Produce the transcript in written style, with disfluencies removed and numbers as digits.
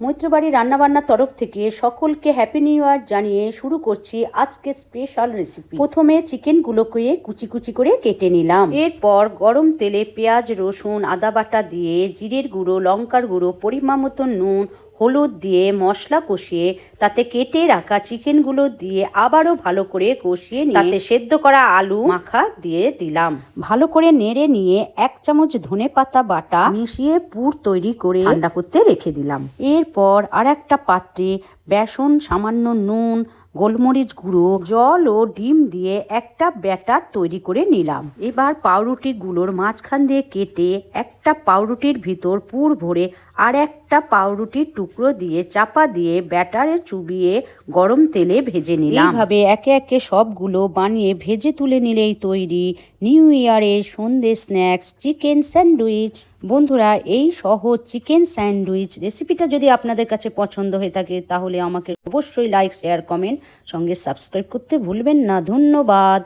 মৈত্রবাড়ি রান্নাবান্নার তরফ থেকে সকলকে হ্যাপি নিউ ইয়ার জানিয়ে শুরু করছি আজকে স্পেশাল রেসিপি। প্রথমে চিকেনগুলোকে কুচি কুচি করে কেটে নিলাম। এরপর গরম তেলে পেঁয়াজ, রসুন, আদা বাটা দিয়ে জিরের গুঁড়ো, লঙ্কার গুঁড়ো, পরিমাণ মতো নুন, হলুদ দিয়ে মশলা কষিয়ে তাতে কেটে রাখা চিকেনগুলো দিয়ে আবারও ভালো করে কষিয়ে নিয়ে তাতে সেদ্ধ করা আলু মাখা দিয়ে দিলাম। ভালো করে নেড়ে নিয়ে 1 চামচ ধনেপাতা বাটা মিশিয়ে পুর তৈরি করে ঠান্ডা করতে রেখে দিলাম। এরপর আর একটা পাত্রে বেসন, সামান্য নুন, গোলমরিচ গুঁড়ো, জল ও ডিম দিয়ে একটা ব্যাটার তৈরি করে নিলাম। এবার পাউরুটিগুলোর মাঝখান দিয়ে কেটে একটা পাউরুটির ভিতর পুর ভরে আর একটা পাউরুটির টুকরো দিয়ে চাপা দিয়ে ব্যাটারে চুবিয়ে গরম তেলে ভেজে নিলাম। এইভাবে একে একে সবগুলো বানিয়ে ভেজে তুলে নিলেই তৈরি নিউ ইয়ারের সন্ধ্যে স্ন্যাক্স চিকেন স্যান্ডউইচ। বন্ধুরা, এই সহজ চিকেন স্যান্ডউইচ রেসিপিটা যদি আপনাদের কাছে পছন্দ হয়ে থাকে তাহলে আমাকে অবশ্যই লাইক, শেয়ার, কমেন্ট সঙ্গে সাবস্ক্রাইব করতে ভুলবেন না। ধন্যবাদ।